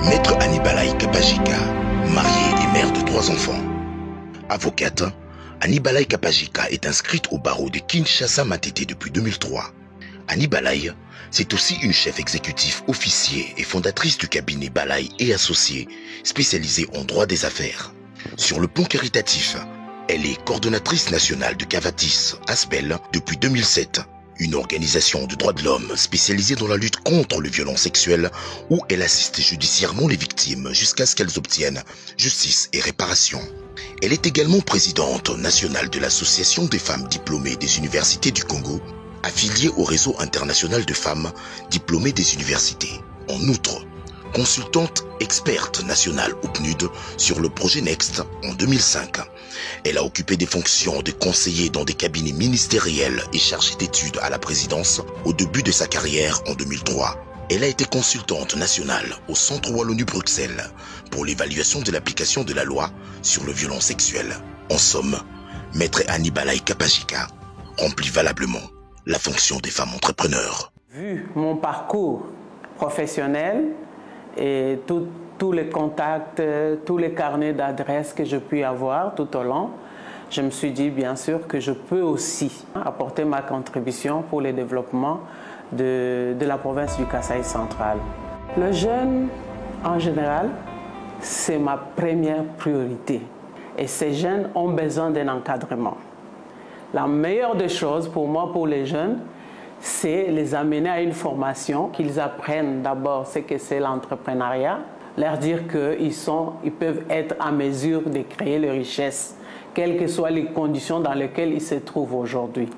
Maître Anibalaï Kapajika, mariée et mère de 3 enfants. Avocate, Anibalaï Kapajika est inscrite au barreau de Kinshasa Matete depuis 2003. Anibalaï, c'est aussi une chef exécutif officier et fondatrice du cabinet Balaï et Associés, spécialisé en droit des affaires. Sur le plan caritatif, elle est coordonnatrice nationale de Cavatis Aspel depuis 2007, une organisation de droits de l'homme spécialisée dans la lutte contre les violences sexuelles où elle assiste judiciairement les victimes jusqu'à ce qu'elles obtiennent justice et réparation. Elle est également présidente nationale de l'Association des femmes diplômées des universités du Congo, affiliée au réseau international de femmes diplômées des universités. En outre, consultante experte nationale au PNUD sur le projet Next en 2005. Elle a occupé des fonctions de conseiller dans des cabinets ministériels et chargée d'études à la présidence au début de sa carrière en 2003. Elle a été consultante nationale au Centre Wallonie-Bruxelles pour l'évaluation de l'application de la loi sur les violences sexuelles. En somme, Maître Anibalaï Kapajika remplit valablement la fonction des femmes entrepreneurs. Vu mon parcours professionnel et tous les contacts, tous les carnets d'adresses que je puis avoir tout au long, je me suis dit bien sûr que je peux aussi apporter ma contribution pour le développement de la province du Kasaï central. Le jeune, en général, c'est ma première priorité. Et ces jeunes ont besoin d'un encadrement. La meilleure des choses pour moi, pour les jeunes, c'est les amener à une formation, qu'ils apprennent d'abord ce que c'est l'entrepreneuriat, leur dire qu'ils peuvent être en mesure de créer les richesses, quelles que soient les conditions dans lesquelles ils se trouvent aujourd'hui.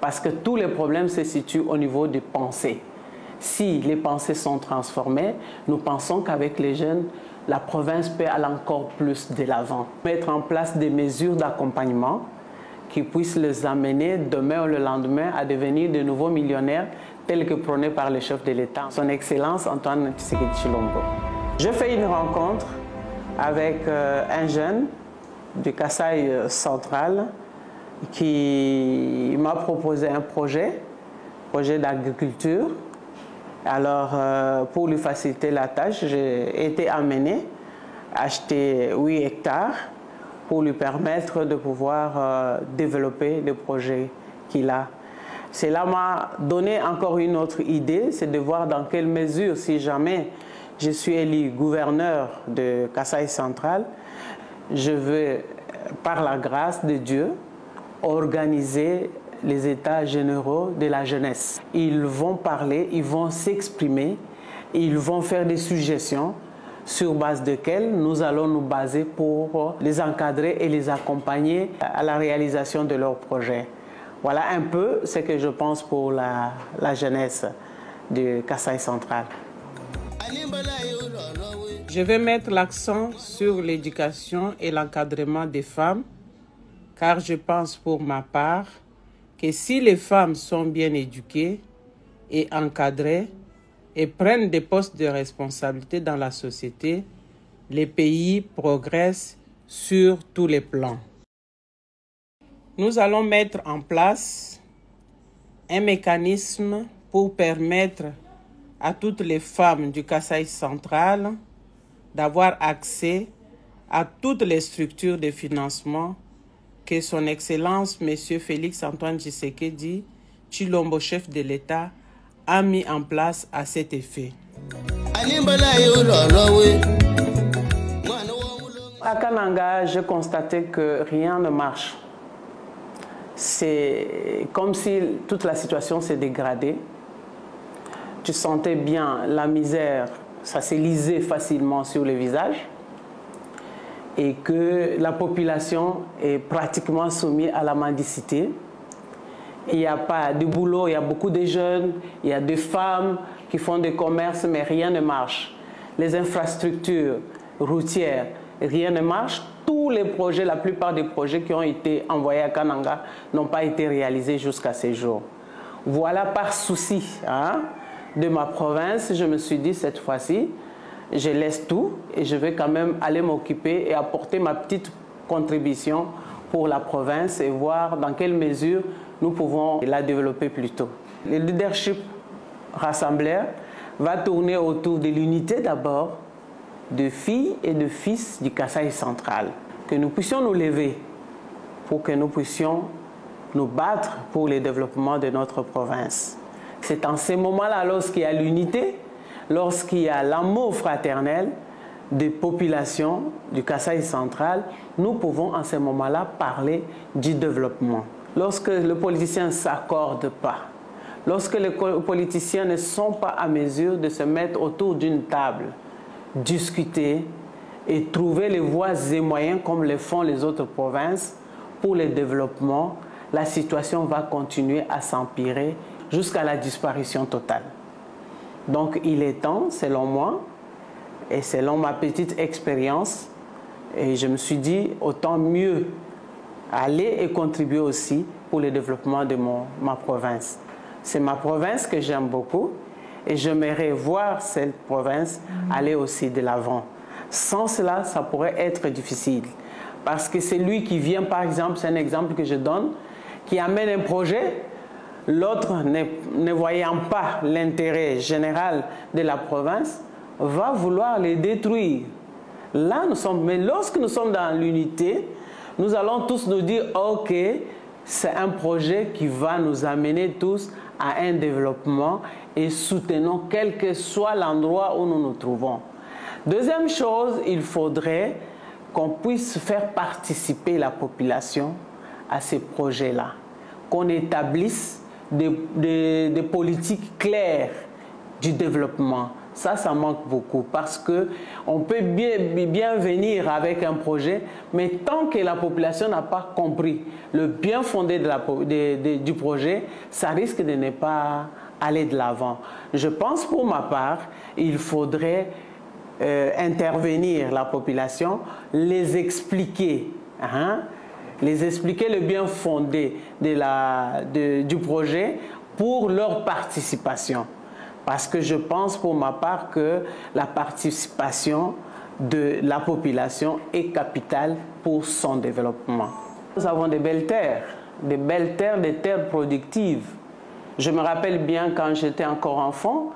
Parce que tous les problèmes se situent au niveau des pensées. Si les pensées sont transformées, nous pensons qu'avec les jeunes, la province peut aller encore plus de l'avant. Mettre en place des mesures d'accompagnement qui puissent les amener demain ou le lendemain à devenir de nouveaux millionnaires tels que prônés par le chef de l'État, son Excellence Antoine Tshisekedi Tshilombo. Je fais une rencontre avec un jeune du Kasaï central qui m'a proposé un projet d'agriculture. Alors, pour lui faciliter la tâche, j'ai été amené à acheter 8 hectares pour lui permettre de pouvoir développer le projet qu'il a. Cela m'a donné encore une autre idée, c'est de voir dans quelle mesure, si jamais je suis élu gouverneur de Kasaï central, je veux, par la grâce de Dieu, organiser les états généraux de la jeunesse. Ils vont parler, ils vont s'exprimer, ils vont faire des suggestions sur base desquelles nous allons nous baser pour les encadrer et les accompagner à la réalisation de leurs projets. Voilà un peu ce que je pense pour la jeunesse du Kasaï central. Je vais mettre l'accent sur l'éducation et l'encadrement des femmes, car je pense pour ma part que si les femmes sont bien éduquées et encadrées et prennent des postes de responsabilité dans la société, les pays progressent sur tous les plans. Nous allons mettre en place un mécanisme pour permettre à toutes les femmes du Kasaï central d'avoir accès à toutes les structures de financement que son Excellence, M. Félix Antoine Tshisekedi Tshilombo, chef de l'État, a mis en place à cet effet. À Kananga, j'ai constaté que rien ne marche. C'est comme si toute la situation s'est dégradée. Tu sentais bien la misère, ça s'est lisé facilement sur les visages et que la population est pratiquement soumise à la mendicité. Il n'y a pas de boulot, il y a beaucoup de jeunes, il y a des femmes qui font des commerces, mais rien ne marche. Les infrastructures routières, rien ne marche. Tous les projets, la plupart des projets qui ont été envoyés à Kananga n'ont pas été réalisés jusqu'à ce jour. Voilà, par souci de ma province, je me suis dit cette fois-ci, je laisse tout et je vais quand même aller m'occuper et apporter ma petite contribution pour la province et voir dans quelle mesure nous pouvons la développer plus tôt. Le leadership rassembleur va tourner autour de l'unité d'abord, de filles et de fils du Kasaï central. Que nous puissions nous lever pour que nous puissions nous battre pour le développement de notre province. C'est en ces moments-là, lorsqu'il y a l'unité, lorsqu'il y a l'amour fraternel des populations du Kasaï central, nous pouvons en ces moments-là parler du développement. Lorsque les politiciens ne s'accordent pas, lorsque les politiciens ne sont pas à mesure de se mettre autour d'une table, discuter et trouver les voies et moyens comme le font les autres provinces pour le développement, la situation va continuer à s'empirer jusqu'à la disparition totale. Donc il est temps, selon moi, et selon ma petite expérience, et je me suis dit autant mieux aller et contribuer aussi pour le développement de ma province. C'est ma province que j'aime beaucoup et j'aimerais voir cette province aller aussi de l'avant. Sans cela, ça pourrait être difficile. Parce que c'est lui qui vient, par exemple, c'est un exemple que je donne, qui amène un projet, l'autre, ne voyant pas l'intérêt général de la province, va vouloir les détruire. Là, mais lorsque nous sommes dans l'unité, nous allons tous nous dire, ok, c'est un projet qui va nous amener tous à un développement et soutenons quel que soit l'endroit où nous nous trouvons. Deuxième chose, il faudrait qu'on puisse faire participer la population à ces projets-là, qu'on établisse des politiques claires du développement. Ça manque beaucoup parce qu'on peut bien venir avec un projet, mais tant que la population n'a pas compris le bien fondé du projet, ça risque de ne pas aller de l'avant. Je pense pour ma part, il faudrait intervenir la population, les expliquer le bien fondé du projet pour leur participation. Parce que je pense pour ma part que la participation de la population est capitale pour son développement. Nous avons des belles terres, des terres productives. Je me rappelle bien quand j'étais encore enfant,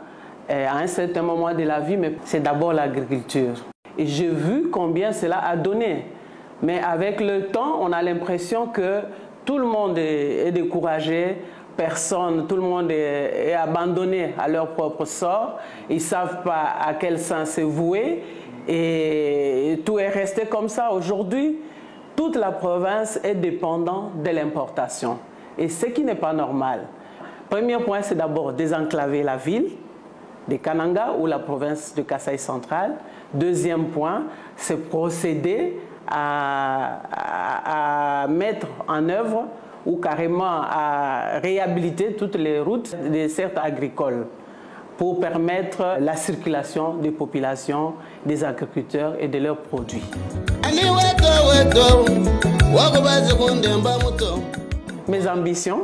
à un certain moment de la vie, mais c'est d'abord l'agriculture. Et j'ai vu combien cela a donné. Mais avec le temps, on a l'impression que tout le monde est découragé, tout le monde est abandonné à leur propre sort. Ils ne savent pas à quel sens se vouer et tout est resté comme ça. Aujourd'hui, toute la province est dépendante de l'importation. Et ce qui n'est pas normal. Premier point, c'est d'abord désenclaver la ville de Kananga ou la province de Kasaï central. Deuxième point, c'est procéder à mettre en œuvre ou carrément à réhabiliter toutes les routes des certes agricoles pour permettre la circulation des populations, des agriculteurs et de leurs produits. Mes ambitions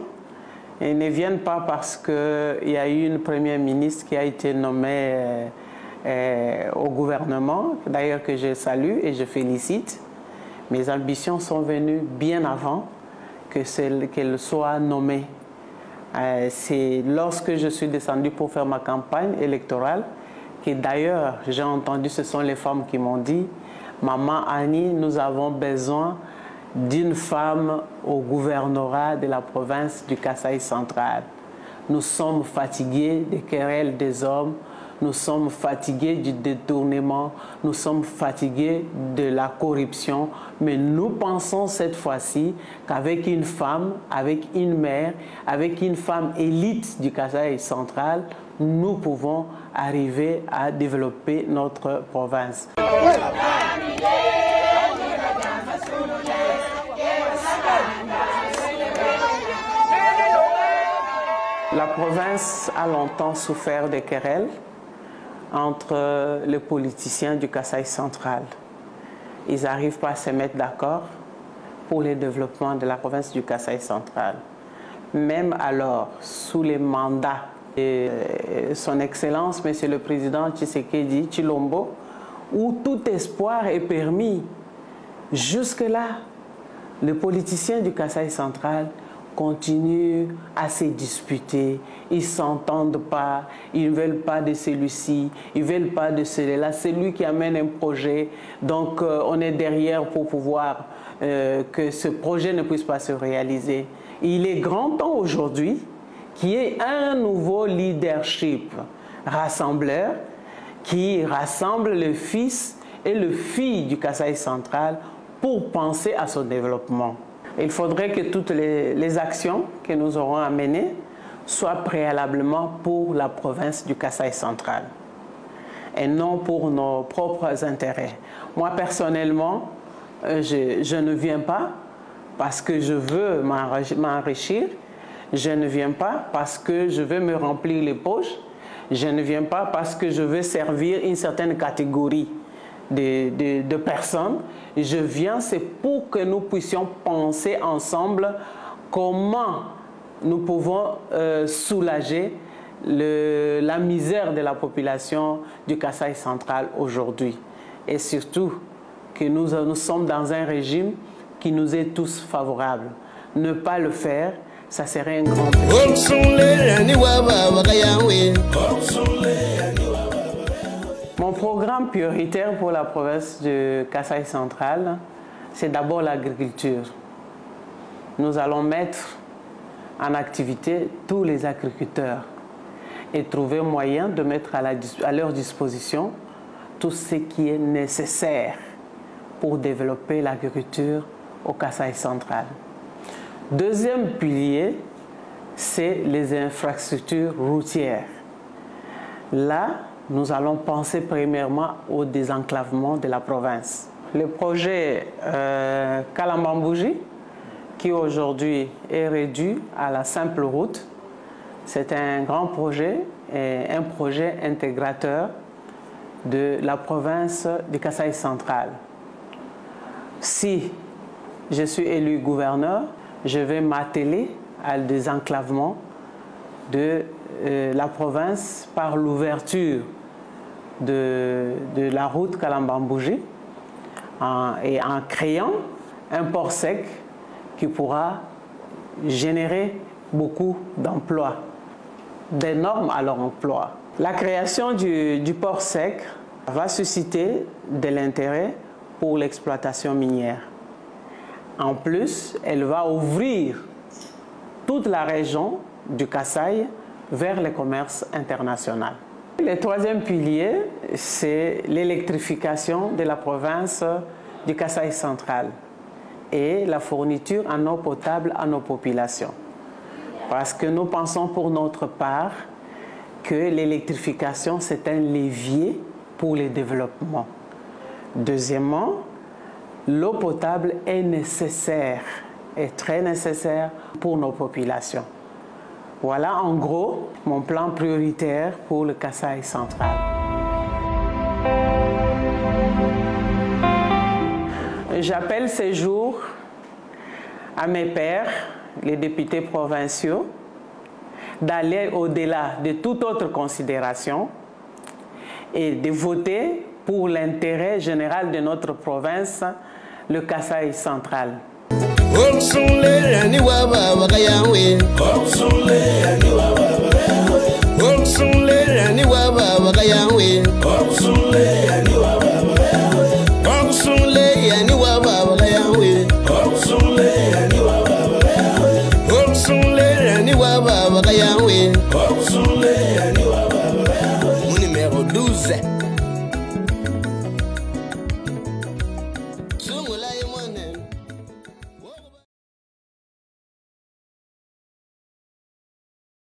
ne viennent pas parce qu'il y a eu une première ministre qui a été nommée au gouvernement, d'ailleurs que je salue et je félicite. Mes ambitions sont venues bien avant qu'elle soit nommée. C'est lorsque je suis descendue pour faire ma campagne électorale que d'ailleurs j'ai entendu, ce sont les femmes qui m'ont dit « Maman Annie, nous avons besoin d'une femme au gouvernorat de la province du Kasaï central. Nous sommes fatigués des querelles des hommes, nous sommes fatigués du détournement, nous sommes fatigués de la corruption, mais nous pensons cette fois-ci qu'avec une femme, avec une mère, avec une femme élite du Kasaï central, nous pouvons arriver à développer notre province. La province a longtemps souffert des querelles entre les politiciens du Kasaï central. Ils n'arrivent pas à se mettre d'accord pour le développement de la province du Kasaï central. Même alors, sous les mandats de son Excellence, Monsieur le Président Tshisekedi Tshilombo, où tout espoir est permis, jusque-là, les politiciens du Kasaï central continuent à se disputer, ils ne s'entendent pas, ils ne veulent pas de celui-ci, ils ne veulent pas de celui-là. C'est lui qui amène un projet, donc on est derrière pour pouvoir que ce projet ne puisse pas se réaliser. Il est grand temps aujourd'hui qu'il y ait un nouveau leadership rassembleur qui rassemble le fils et le fille du Kasaï central pour penser à son développement. Il faudrait que toutes les actions que nous aurons à mener soient préalablement pour la province du Kasaï central et non pour nos propres intérêts. Moi, personnellement, je ne viens pas parce que je veux m'enrichir, je ne viens pas parce que je veux me remplir les poches, je ne viens pas parce que je veux servir une certaine catégorie de personnes. Je viens, c'est pour que nous puissions penser ensemble comment nous pouvons soulager la misère de la population du Kasaï central aujourd'hui. Et surtout que nous sommes dans un régime qui nous est tous favorable. Ne pas le faire, ça serait un grand péché. Mon programme prioritaire pour la province de Kasaï central, c'est d'abord l'agriculture. Nous allons mettre en activité tous les agriculteurs et trouver moyen de mettre à leur disposition tout ce qui est nécessaire pour développer l'agriculture au Kasaï central. Deuxième pilier, c'est les infrastructures routières. Là, nous allons penser premièrement au désenclavement de la province. Le projet Kalambambouji, qui aujourd'hui est réduit à la simple route, c'est un grand projet et un projet intégrateur de la province du Kasaï central. Si je suis élu gouverneur, je vais m'atteler à le désenclavement de la province par l'ouverture de la route Kalambambouji et en créant un port sec qui pourra générer beaucoup d'emplois, d'énormes emplois. La création du port sec va susciter de l'intérêt pour l'exploitation minière. En plus, elle va ouvrir toute la région du Kasaï vers le commerce international. Le troisième pilier, c'est l'électrification de la province du Kasaï central et la fourniture en eau potable à nos populations. Parce que nous pensons pour notre part que l'électrification, c'est un levier pour le développement. Deuxièmement, l'eau potable est nécessaire, est très nécessaire pour nos populations. Voilà en gros mon plan prioritaire pour le Kasaï central. J'appelle ces jours à mes pairs, les députés provinciaux, d'aller au-delà de toute autre considération et de voter pour l'intérêt général de notre province, le Kasaï central. Numéro 12.